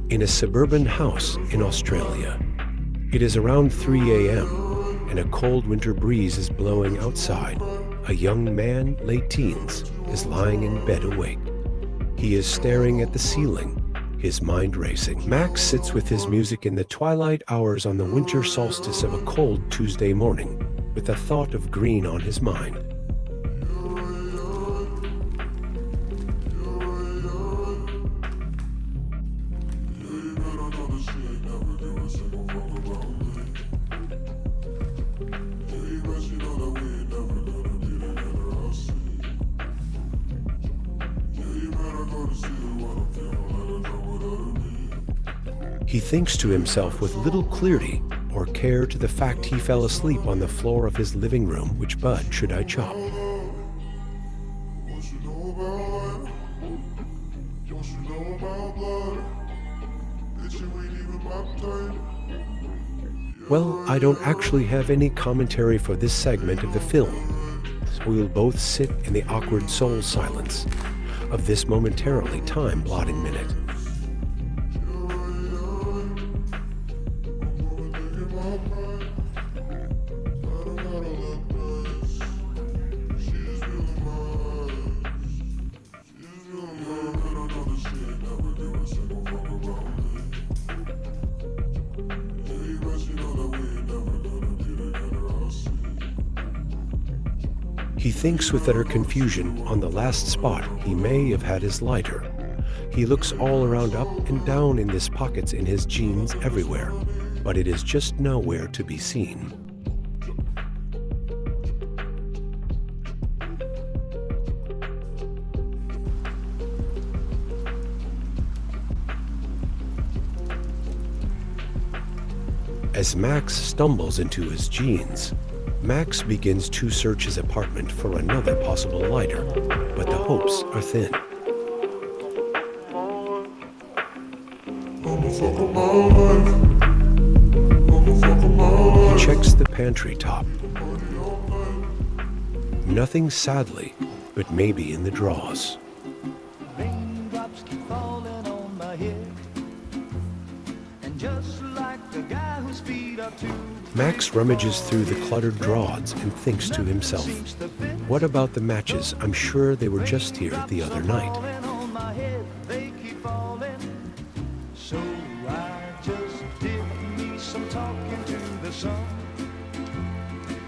in a suburban house in Australia. It is around 3 a.m., and a cold winter breeze is blowing outside. A young man, late teens, is lying in bed awake. He is staring at the ceiling, his mind racing. Max sits with his music in the twilight hours on the winter solstice of a cold Tuesday morning, with the thought of green on his mind. He thinks to himself with little clarity or care to the fact he fell asleep on the floor of his living room. Which bud should I chop? Well, I don't actually have any commentary for this segment of the film, so we'll both sit in the awkward soul silence of this momentarily time-blotting minute. He thinks with utter confusion on the last spot he may have had his lighter. He looks all around, up and down in his pockets, in his jeans, everywhere, but it is just nowhere to be seen. As Max stumbles into his jeans, Max begins to search his apartment for another possible lighter, but the hopes are thin. He checks the pantry top. Nothing, sadly, but maybe in the drawers. Raindrops keep falling on my head, and just like the guy whose feet are too. Max rummages through the cluttered drawers and thinks to himself, what about the matches? I'm sure they were just here the other night.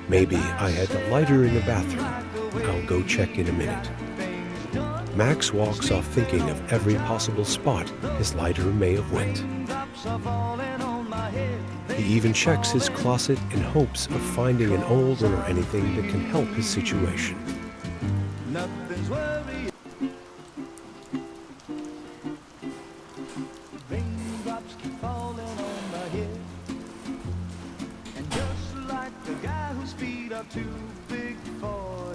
Maybe I had the lighter in the bathroom. I'll go check in a minute. Max walks off thinking of every possible spot his lighter may have went. He even checks his closet in hopes of finding an old or anything that can help his situation.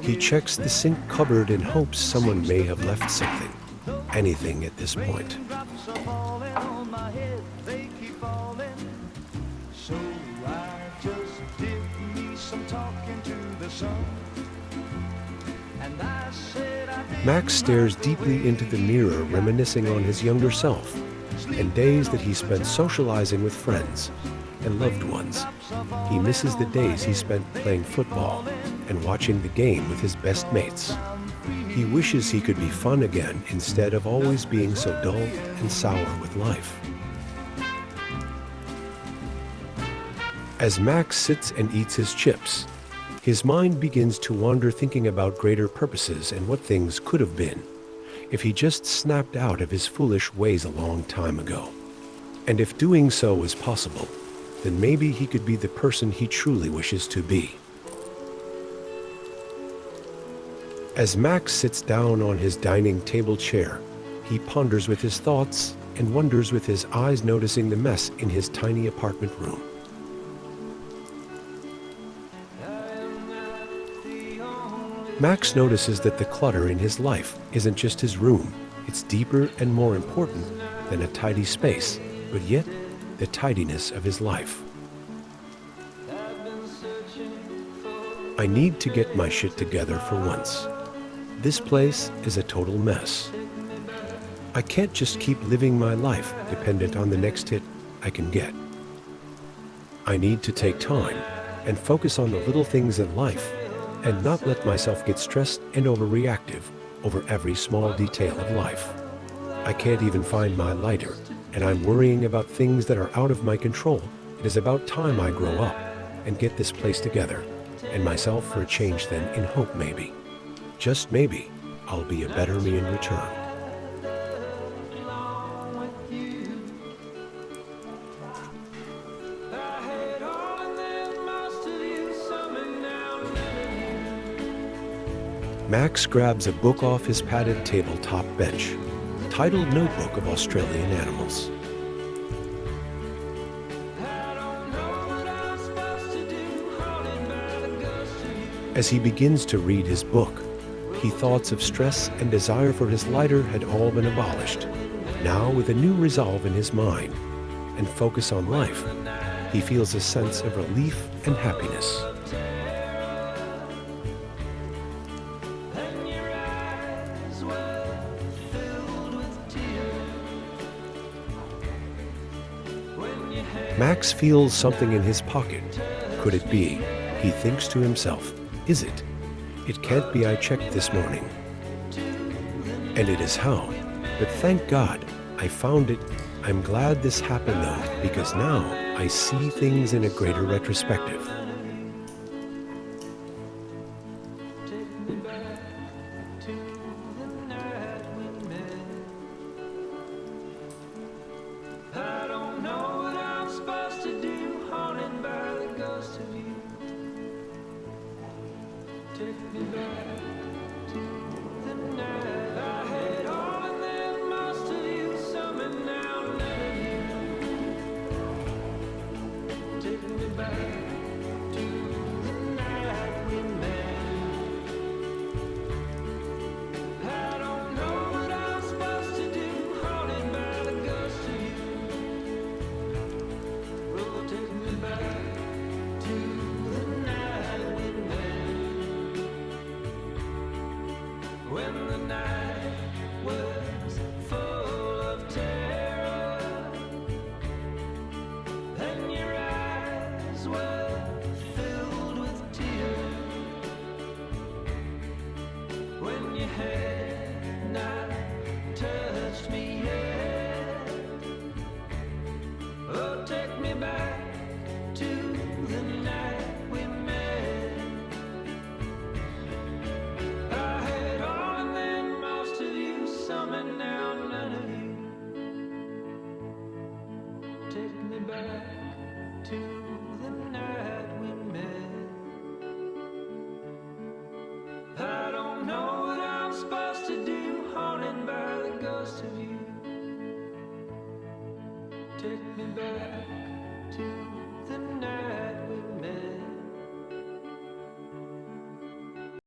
He checks the sink cupboard in hopes someone may have left something, anything at this point. Max stares deeply into the mirror, reminiscing on his younger self and days that he spent socializing with friends and loved ones. He misses the days he spent playing football and watching the game with his best mates. He wishes he could be fun again instead of always being so dull and sour with life. As Max sits and eats his chips, his mind begins to wander, thinking about greater purposes and what things could have been if he just snapped out of his foolish ways a long time ago. And if doing so was possible, then maybe he could be the person he truly wishes to be. As Max sits down on his dining table chair, he ponders with his thoughts and wonders with his eyes, noticing the mess in his tiny apartment room. Max notices that the clutter in his life isn't just his room. It's deeper and more important than a tidy space, but yet the tidiness of his life. I need to get my shit together for once. This place is a total mess. I can't just keep living my life dependent on the next hit I can get. I need to take time and focus on the little things in life and not let myself get stressed and overreactive over every small detail of life. I can't even find my lighter, and I'm worrying about things that are out of my control. It is about time I grow up and get this place together, and myself for a change then, in hope maybe, just maybe, I'll be a better me in return. Max grabs a book off his padded tabletop bench, titled Notebook of Australian Animals. As he begins to read his book, he thoughts of stress and desire for his lighter had all been abolished. Now, with a new resolve in his mind and focus on life, he feels a sense of relief and happiness. Max feels something in his pocket. Could it be? He thinks to himself, is it? It can't be, I checked this morning. And it is how. But thank God, I found it. I'm glad this happened though, because now I see things in a greater retrospective. Take me back to the night I had all and then most of you, some and now none of you. Take me back to the night we met. I don't know what I'm supposed to do, haunted by the ghost of you. Oh, take me back to the night we met. When the night was full of terror, and your eyes were filled with tears, when you had not touched me yet. Oh, take me back to the night we met. And now none of you. Take me back to the night we met. I don't know what I'm supposed to do, haunted by the ghost of you. Take me back to the night